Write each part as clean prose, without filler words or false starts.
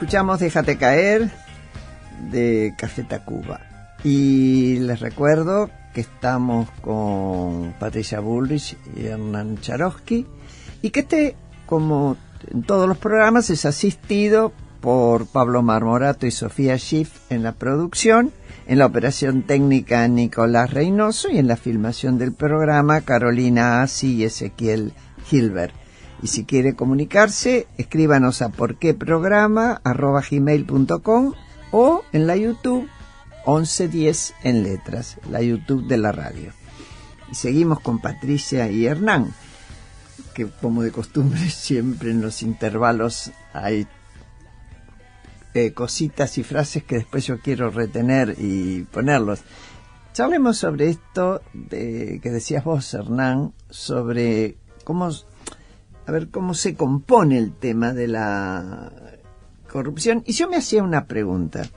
escuchamos Déjate Caer de Café Tacuba. Y les recuerdo que estamos con Patricia Bullrich y Hernán Charosky, y que como en todos los programas, es asistido por Pablo Marmorato y Sofía Schiff en la producción, en la operación técnica Nicolás Reynoso y en la filmación del programa Carolina Asi y Ezequiel Hilbert. Y si quiere comunicarse, escríbanos a porqueprograma@gmail.com o en la YouTube 1110 en letras, la YouTube de la radio. Y seguimos con Patricia y Hernán, que como de costumbre siempre en los intervalos hay cositas y frases que después yo quiero retener y ponerlos. Charlemos sobre esto que decías vos, Hernán, sobre cómo se compone el tema de la corrupción. Y yo me hacía una pregunta.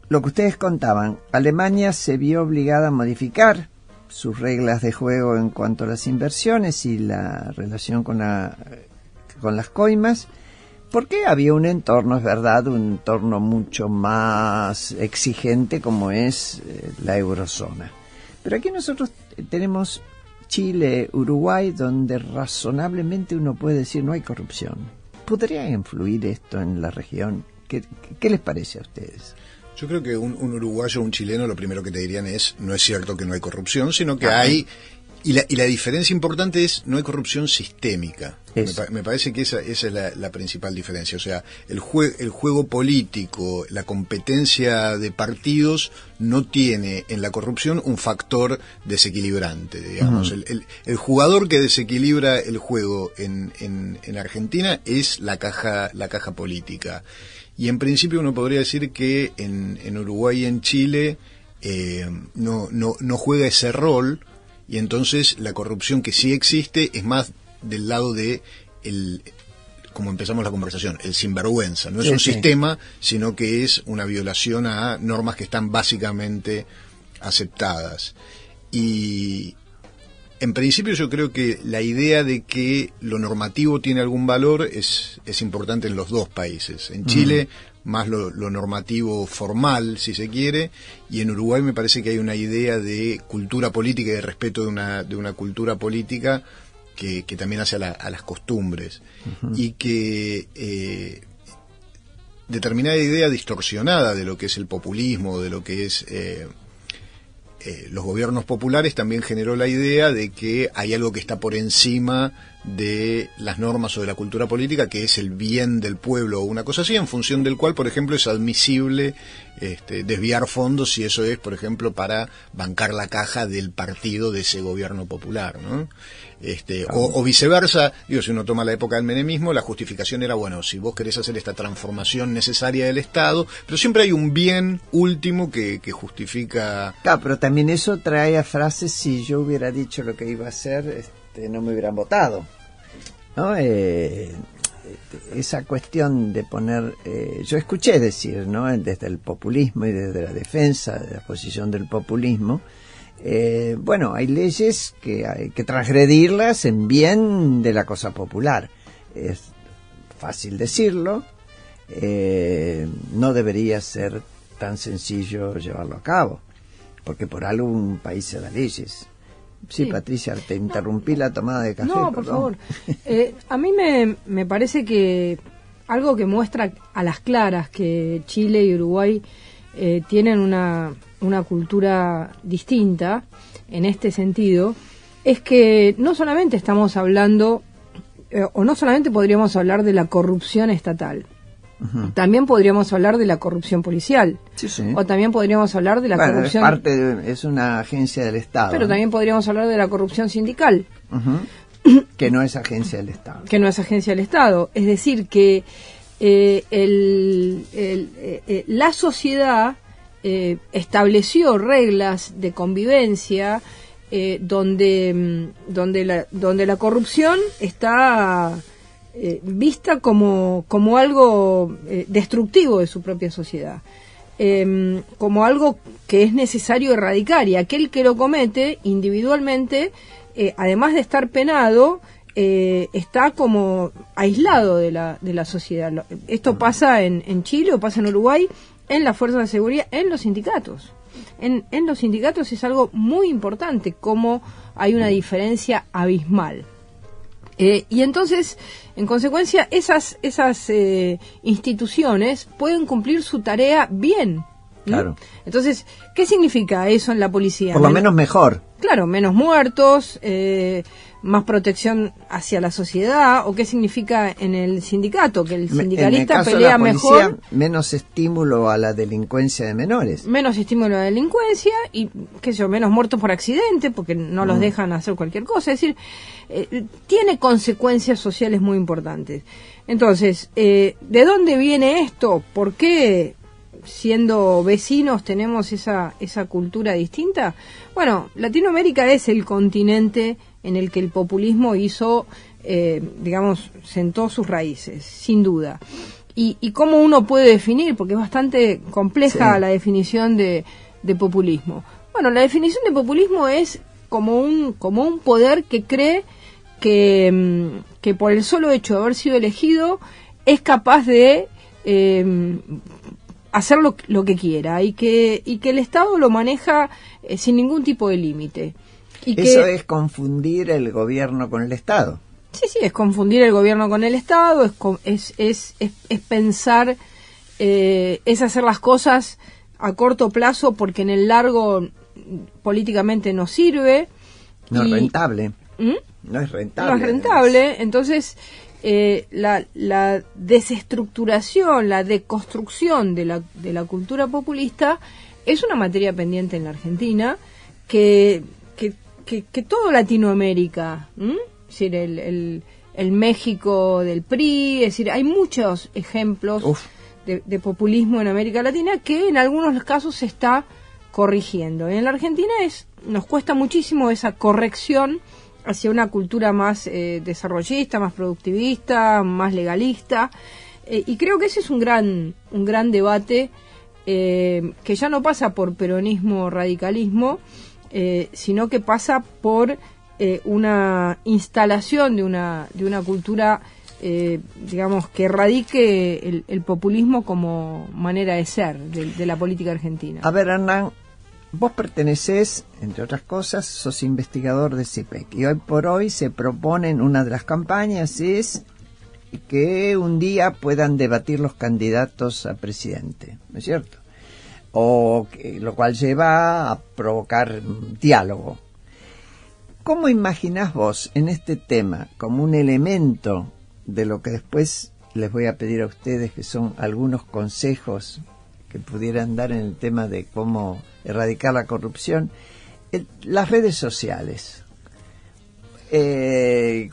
Lo que ustedes contaban, Alemania se vio obligada a modificar sus reglas de juego en cuanto a las inversiones y la relación con las coimas, porque había un entorno, es verdad, un entorno mucho más exigente como es la eurozona. Pero aquí nosotros tenemos Chile, Uruguay, donde razonablemente uno puede decir no hay corrupción. ¿Podría influir esto en la región? ¿Qué les parece a ustedes? Yo creo que un uruguayo o un chileno lo primero que te dirían es, no es cierto que no hay corrupción, sino que hay, y la diferencia importante es, no hay corrupción sistémica. Me parece que esa es la principal diferencia. O sea, el juego político, la competencia de partidos no tiene en la corrupción un factor desequilibrante, digamos. Uh-huh. El jugador que desequilibra el juego en Argentina es la caja política. Y en principio uno podría decir que en Uruguay y en Chile no juega ese rol, y entonces la corrupción que sí existe es más del lado de como empezamos la conversación, el sinvergüenza. No es un sistema, sino que es una violación a normas que están básicamente aceptadas. Y en principio yo creo que la idea de que lo normativo tiene algún valor es importante en los dos países. En Chile, más lo normativo formal, si se quiere, y en Uruguay me parece que hay una idea de cultura política y de respeto de una cultura política que también hace a las costumbres. Uh-huh. Y que determinada idea distorsionada de lo que es el populismo, de lo que es los gobiernos populares, también generó la idea de que hay algo que está por encima de las normas o de la cultura política, que es el bien del pueblo o una cosa así, en función del cual, por ejemplo, es admisible desviar fondos si eso es, por ejemplo, para bancar la caja del partido de ese gobierno popular, ¿no? O viceversa, si uno toma la época del menemismo, la justificación era, bueno, si vos querés hacer esta transformación necesaria del Estado, pero siempre hay un bien último que justifica. Claro, pero también eso trae a frases, si yo hubiera dicho lo que iba a hacer, no me hubieran votado, ¿no? Esa cuestión de poner, yo escuché decir, ¿no?, desde el populismo y desde la defensa de la posición del populismo, bueno, hay leyes que hay que transgredirlas en bien de la cosa popular. Es fácil decirlo, no debería ser tan sencillo llevarlo a cabo, porque por algo un país se da leyes. Sí, Patricia, te interrumpí la tomada de café. No, por favor. A mí me parece que algo que muestra a las claras que Chile y Uruguay tienen una cultura distinta en este sentido, es que no solamente estamos hablando, o no solamente podríamos hablar de la corrupción estatal, uh-huh, también podríamos hablar de la corrupción policial, sí. O también podríamos hablar de la corrupción... Es una agencia del Estado. Pero también podríamos hablar de la corrupción sindical. Uh-huh. Que no es agencia del Estado. Que no es agencia del Estado. Es decir, que la sociedad estableció reglas de convivencia donde la corrupción está vista como algo destructivo de su propia sociedad, como algo que es necesario erradicar, y aquel que lo comete individualmente, además de estar penado, está como aislado de la sociedad. Esto pasa en Chile o pasa en Uruguay, en las fuerzas de seguridad, en los sindicatos. En los sindicatos es algo muy importante, como hay una diferencia abismal. Y entonces, en consecuencia, esas instituciones pueden cumplir su tarea bien. Claro. Entonces, ¿qué significa eso en la policía? Por lo menos mejor. Claro, menos muertos, más protección hacia la sociedad. ¿O qué significa en el sindicato? Que el sindicalista en el caso pelea de la policía, mejor. Menos estímulo a la delincuencia de menores. Menos estímulo a la delincuencia y, qué sé yo, menos muertos por accidente, porque no los dejan hacer cualquier cosa. Es decir, tiene consecuencias sociales muy importantes. Entonces, ¿de dónde viene esto? ¿Por qué, siendo vecinos, tenemos esa cultura distinta? Bueno, Latinoamérica es el continente en el que el populismo hizo, sentó sus raíces, sin duda. Y cómo uno puede definir, porque es bastante compleja la definición de populismo. Bueno, la definición de populismo es como un poder que cree que por el solo hecho de haber sido elegido es capaz de hacer lo que quiera y que el Estado lo maneja sin ningún tipo de límite. Eso es confundir el gobierno con el Estado. Sí, es confundir el gobierno con el Estado, es pensar, es hacer las cosas a corto plazo porque en el largo políticamente no sirve. No es rentable. No es rentable. No es rentable, entonces la desestructuración, la deconstrucción de la cultura populista es una materia pendiente en la Argentina que todo Latinoamérica, es decir, el México del PRI, es decir, hay muchos ejemplos de populismo en América Latina que en algunos casos se está corrigiendo. En la Argentina nos cuesta muchísimo esa corrección hacia una cultura más desarrollista, más productivista, más legalista, y creo que ese es un gran debate que ya no pasa por peronismo o radicalismo, sino que pasa por una instalación de una cultura, que erradique el populismo como manera de ser de la política argentina. A ver, Hernán, vos pertenecés, entre otras cosas, sos investigador de CIPEC, y hoy por hoy se proponen, una de las campañas es que un día puedan debatir los candidatos a presidente, ¿no es cierto? Lo cual lleva a provocar diálogo. ¿Cómo imaginás vos en este tema como un elemento de lo que después les voy a pedir a ustedes, que son algunos consejos que pudieran dar en el tema de cómo erradicar la corrupción, las redes sociales?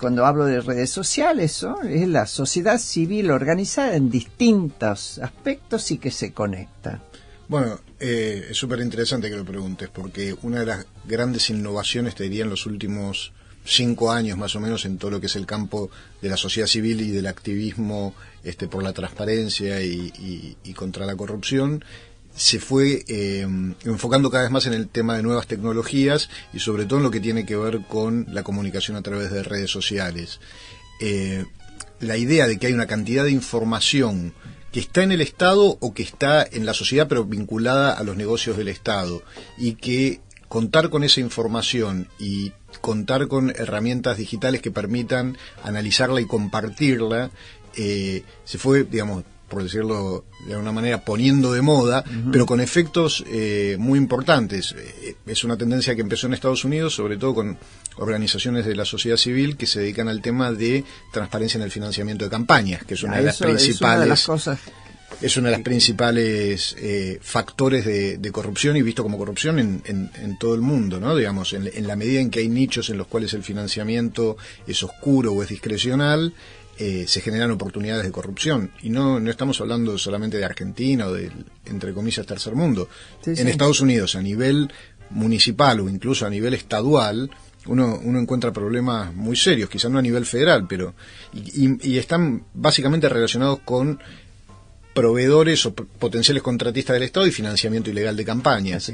Cuando hablo de redes sociales, es la sociedad civil organizada en distintos aspectos y que se conecta. Bueno, es súper interesante que lo preguntes, porque una de las grandes innovaciones, te diría, en los últimos 5 años más o menos, en todo lo que es el campo de la sociedad civil y del activismo por la transparencia y contra la corrupción, se fue enfocando cada vez más en el tema de nuevas tecnologías y sobre todo en lo que tiene que ver con la comunicación a través de redes sociales. La idea de que hay una cantidad de información que está en el Estado o que está en la sociedad pero vinculada a los negocios del Estado, y que contar con esa información y contar con herramientas digitales que permitan analizarla y compartirla, se fue, digamos, por decirlo de alguna manera, poniendo de moda, pero con efectos muy importantes. Es una tendencia que empezó en Estados Unidos, sobre todo con organizaciones de la sociedad civil que se dedican al tema de transparencia en el financiamiento de campañas, que es una de las principales... Es uno de los principales factores de corrupción, y visto como corrupción en todo el mundo, ¿no? Digamos, en la medida en que hay nichos en los cuales el financiamiento es oscuro o es discrecional, se generan oportunidades de corrupción. Y no estamos hablando solamente de Argentina o del, entre comillas, tercer mundo. Sí. En Estados Unidos, a nivel municipal o incluso a nivel estadual, uno encuentra problemas muy serios, quizás no a nivel federal, pero y están básicamente relacionados con proveedores o potenciales contratistas del Estado y financiamiento ilegal de campañas.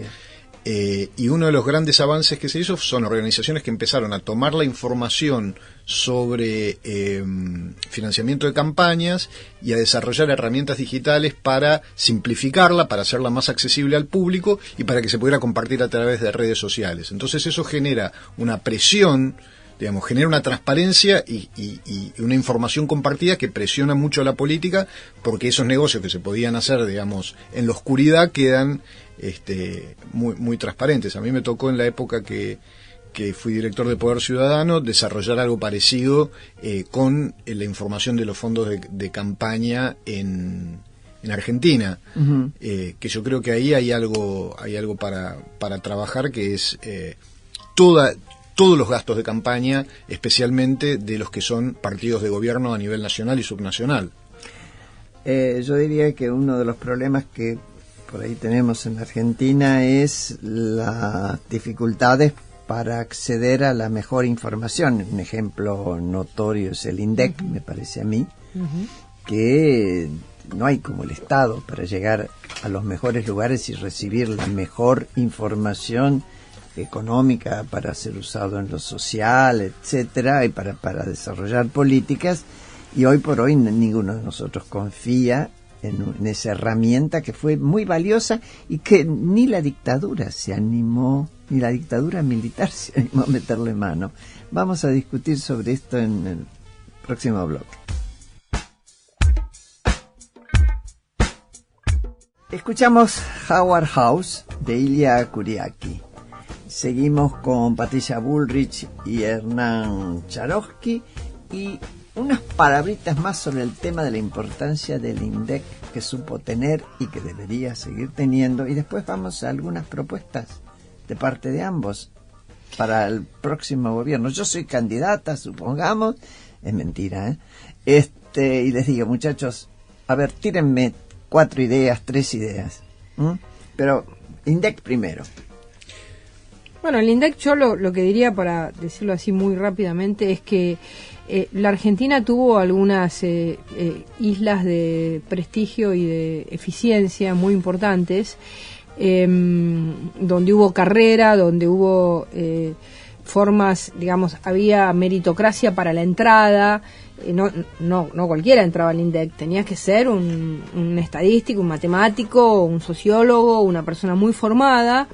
Y uno de los grandes avances que se hizo son organizaciones que empezaron a tomar la información sobre financiamiento de campañas y a desarrollar herramientas digitales para simplificarla, para hacerla más accesible al público y para que se pudiera compartir a través de redes sociales. Entonces eso genera una presión, digamos, genera una transparencia y una información compartida que presiona mucho a la política, porque esos negocios que se podían hacer, digamos, en la oscuridad quedan muy transparentes. A mí me tocó en la época que fui director de Poder Ciudadano desarrollar algo parecido con la información de los fondos de campaña en Argentina. Uh-huh. Que yo creo que ahí hay algo para trabajar, que es todos los gastos de campaña, especialmente de los que son partidos de gobierno a nivel nacional y subnacional. Yo diría que uno de los problemas que por ahí tenemos en Argentina es las dificultades para acceder a la mejor información. Un ejemplo notorio es el INDEC, me parece a mí, que no hay como el Estado para llegar a los mejores lugares y recibir la mejor información económica para ser usado en lo social, etcétera, y para desarrollar políticas. Y hoy por hoy ninguno de nosotros confía en esa herramienta que fue muy valiosa y que ni la dictadura se animó, ni la dictadura militar se animó a meterle mano. Vamos a discutir sobre esto en el próximo bloque. Escuchamos Howard House de Ilya Kuriaki. Seguimos con Patricia Bullrich y Hernán Charovsky y unas palabritas más sobre el tema de la importancia del INDEC que supo tener y que debería seguir teniendo, y después vamos a algunas propuestas de parte de ambos para el próximo gobierno. Yo soy candidata, supongamos, es mentira, y les digo, muchachos, a ver, tírenme 4 ideas, 3 ideas, pero INDEC primero. Bueno, el INDEC, yo lo que diría, para decirlo así muy rápidamente, es que la Argentina tuvo algunas islas de prestigio y de eficiencia muy importantes, donde hubo carrera, donde hubo formas, digamos, había meritocracia para la entrada. No cualquiera entraba al INDEC, tenías que ser un estadístico, un matemático, un sociólogo, una persona muy formada.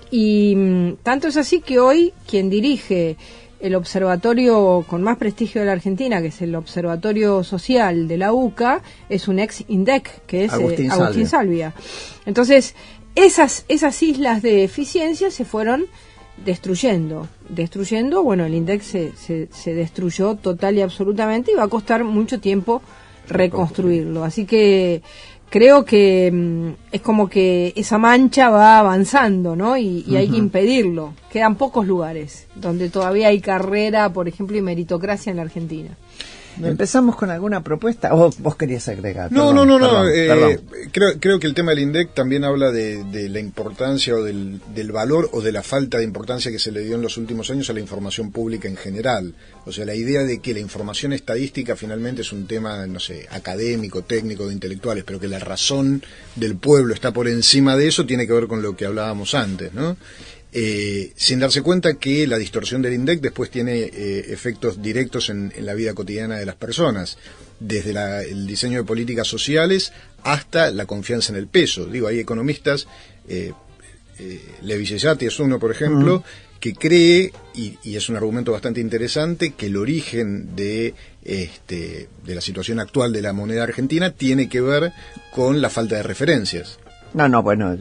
Y tanto es así que hoy quien dirige el observatorio con más prestigio de la Argentina, que es el Observatorio Social de la UCA, es un ex INDEC, que es Agustín Salvia. Entonces, esas islas de eficiencia se fueron destruyendo. Bueno, el INDEC se destruyó total y absolutamente, y va a costar mucho tiempo reconstruirlo. Así que creo que es como que esa mancha va avanzando, ¿no? Y hay que impedirlo. Quedan pocos lugares donde todavía hay carrera, por ejemplo, y meritocracia en la Argentina. ¿Empezamos con alguna propuesta? ¿O vos querías agregar? No. Creo que el tema del INDEC también habla de la importancia o del valor o de la falta de importancia que se le dio en los últimos años a la información pública en general. O sea, la idea de que la información estadística finalmente es un tema, no sé, académico, técnico, de intelectuales, pero que la razón del pueblo está por encima de eso, tiene que ver con lo que hablábamos antes, ¿no? Sin darse cuenta que la distorsión del INDEC después tiene efectos directos en la vida cotidiana de las personas, desde el diseño de políticas sociales hasta la confianza en el peso. Digo, hay economistas, Levi Cesati es uno, por ejemplo, que cree, y es un argumento bastante interesante, que el origen de la situación actual de la moneda argentina tiene que ver con la falta de referencias. Bueno,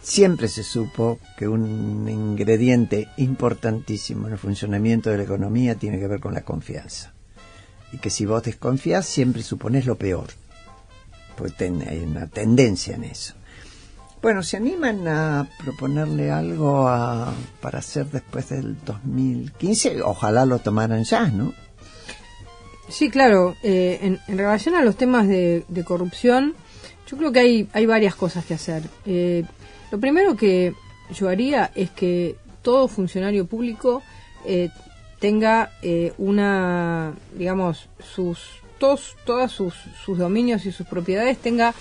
siempre se supo que un ingrediente importantísimo en el funcionamiento de la economía tiene que ver con la confianza. Y que si vos desconfías, siempre suponés lo peor. Pues hay una tendencia en eso. Bueno, ¿se animan a proponerle algo para hacer después del 2015? Ojalá lo tomaran ya, ¿no? Sí, claro. En relación a los temas de corrupción, yo creo que hay varias cosas que hacer. Lo primero que yo haría es que todo funcionario público tenga todos sus dominios y sus propiedades, tenga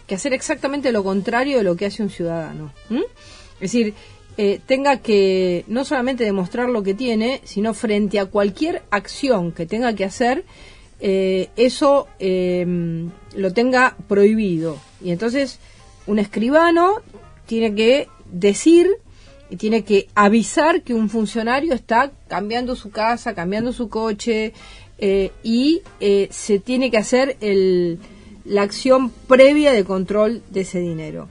que hacer exactamente lo contrario de lo que hace un ciudadano. Es decir, tenga que no solamente demostrar lo que tiene, sino frente a cualquier acción que tenga que hacer, eso lo tenga prohibido. Y entonces un escribano tiene que decir y tiene que avisar que un funcionario está cambiando su casa, cambiando su coche, y se tiene que hacer la acción previa de control de ese dinero.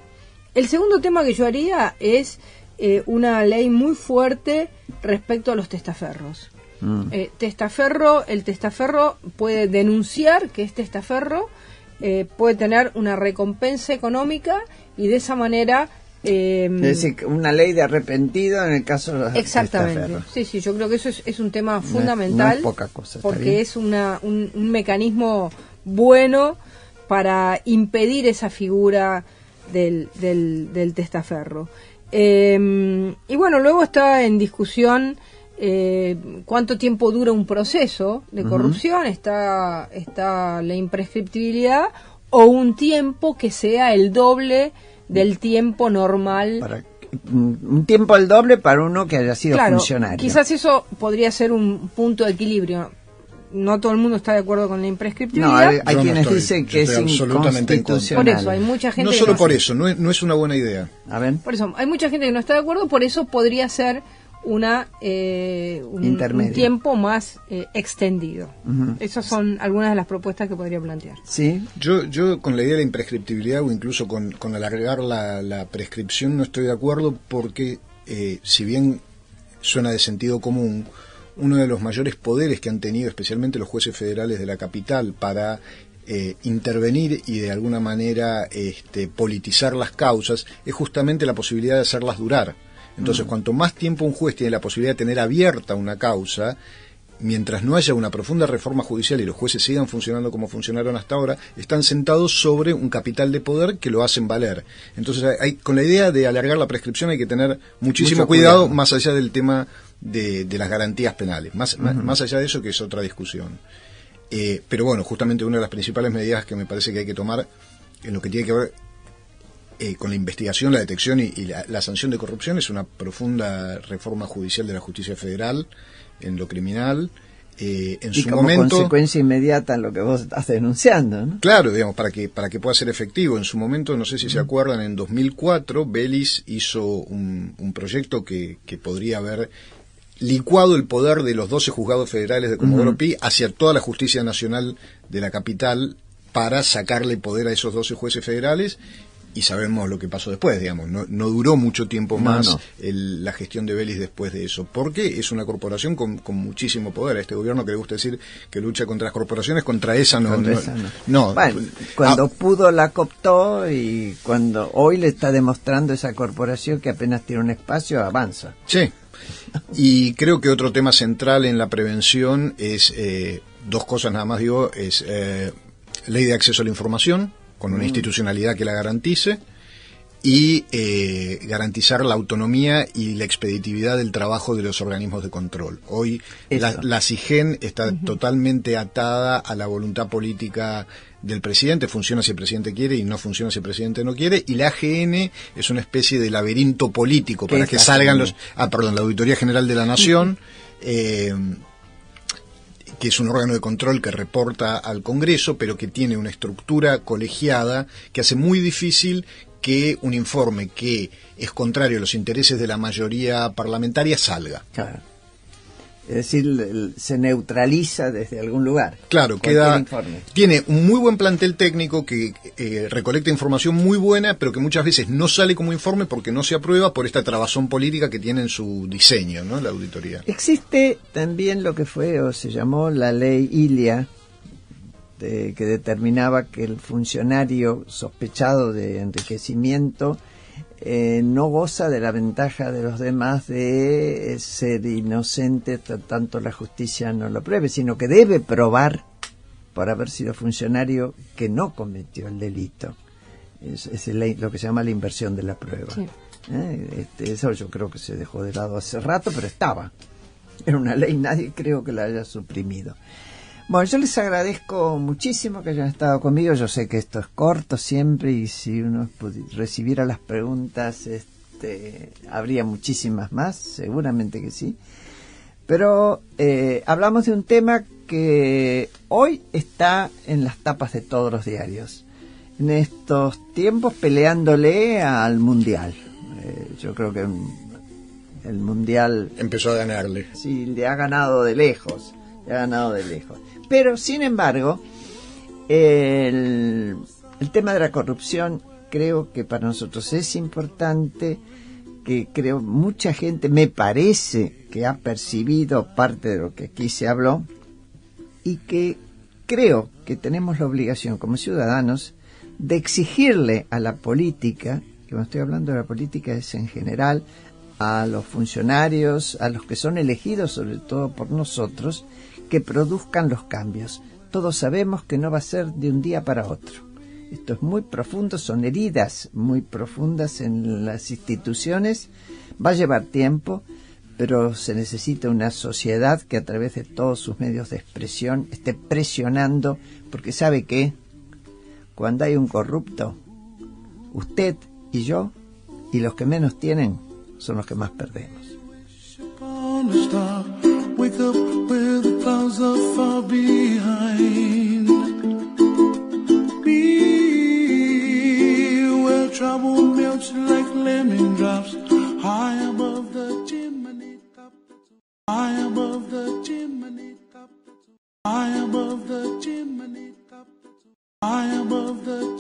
El segundo tema que yo haría es una ley muy fuerte respecto a los testaferros. El testaferro puede denunciar que es testaferro, puede tener una recompensa económica y de esa manera... es decir, una ley de arrepentido en el caso de los exactamente. Sí, yo creo que eso es un tema fundamental. No es poca cosa. Porque es un mecanismo bueno para impedir esa figura del testaferro. Y bueno, luego está en discusión cuánto tiempo dura un proceso de corrupción. Está la imprescriptibilidad o un tiempo que sea el doble del tiempo normal. Un tiempo al doble para uno que haya sido funcionario. Quizás eso podría ser un punto de equilibrio. No todo el mundo está de acuerdo con la imprescriptibilidad. No, hay quienes dicen que es inconstitucional. Por eso, hay mucha gente no que solo por eso, no es una buena idea. A ver. Por eso, hay mucha gente que no está de acuerdo, por eso podría ser un tiempo más extendido. Esas son algunas de las propuestas que podría plantear. Sí. Yo con la idea de la imprescriptibilidad o incluso con alargar la prescripción no estoy de acuerdo porque si bien suena de sentido común, uno de los mayores poderes que han tenido especialmente los jueces federales de la capital para intervenir y de alguna manera politizar las causas es justamente la posibilidad de hacerlas durar. Entonces, cuanto más tiempo un juez tiene la posibilidad de tener abierta una causa, mientras no haya una profunda reforma judicial y los jueces sigan funcionando como funcionaron hasta ahora, están sentados sobre un capital de poder que lo hacen valer. Entonces, con la idea de alargar la prescripción hay que tener muchísimo cuidado, más allá del tema de las garantías penales, más allá de eso, que es otra discusión. Pero bueno, justamente una de las principales medidas que me parece que hay que tomar en lo que tiene que ver con la investigación, la detección y la sanción de corrupción es una profunda reforma judicial de la justicia federal en lo criminal. En su momento, como consecuencia inmediata en lo que vos estás denunciando, ¿no? Claro, digamos, para que pueda ser efectivo. En su momento, no sé si se acuerdan, en 2004 Vélez hizo un proyecto que podría haber licuado el poder de los 12 juzgados federales de Comodoro Pi hacia toda la justicia nacional de la capital para sacarle poder a esos 12 jueces federales. Y sabemos lo que pasó después, digamos, no duró mucho tiempo más la gestión de Vélez después de eso, porque es una corporación con muchísimo poder. A este gobierno que le gusta decir que lucha contra las corporaciones, contra esa no. Bueno, cuando pudo la cooptó y cuando hoy le está demostrando esa corporación que apenas tiene un espacio, avanza. Sí, y creo que otro tema central en la prevención es, dos cosas nada más digo, es ley de acceso a la información, con una institucionalidad que la garantice, y garantizar la autonomía y la expeditividad del trabajo de los organismos de control. Hoy la CIGEN está totalmente atada a la voluntad política del presidente, funciona si el presidente quiere y no funciona si el presidente no quiere, y la AGN es una especie de laberinto político para que salgan la Auditoría General de la Nación, que es un órgano de control que reporta al Congreso, pero que tiene una estructura colegiada que hace muy difícil que un informe que es contrario a los intereses de la mayoría parlamentaria salga. Claro. Es decir, se neutraliza desde algún lugar. Claro, tiene un muy buen plantel técnico que recolecta información muy buena, pero que muchas veces no sale como informe porque no se aprueba por esta trabazón política que tiene en su diseño, ¿no? La auditoría. Existe también lo que fue o se llamó la ley Ilia, que determinaba que el funcionario sospechado de enriquecimiento no goza de la ventaja de los demás de ser inocente tanto la justicia no lo pruebe, sino que debe probar por haber sido funcionario que no cometió el delito. Es lo que se llama la inversión de la prueba. Sí. Eso yo creo que se dejó de lado hace rato, pero estaba. Era una ley, nadie creo que la haya suprimido. Bueno, yo les agradezco muchísimo que hayan estado conmigo. Yo sé que esto es corto siempre y si uno recibiera las preguntas habría muchísimas más, seguramente que sí. Pero hablamos de un tema que hoy está en las tapas de todos los diarios. En estos tiempos peleándole al Mundial. Yo creo que el Mundial... Empezó a ganarle. Sí, le ha ganado de lejos. Pero, sin embargo, el tema de la corrupción creo que para nosotros es importante, que creo mucha gente, me parece que ha percibido parte de lo que aquí se habló, y que creo que tenemos la obligación como ciudadanos de exigirle a la política, que cuando estoy hablando de la política es en general, a los funcionarios, a los que son elegidos sobre todo por nosotros, que produzcan los cambios. Todos sabemos que no va a ser de un día para otro. Esto es muy profundo, son heridas muy profundas en las instituciones, va a llevar tiempo, pero se necesita una sociedad que a través de todos sus medios de expresión esté presionando, porque sabe que cuando hay un corrupto, usted y yo y los que menos tienen son los que más perdemos. Trouble melts like lemon drops high above the chimney top, high above the chimney top, high above the chimney top, high above the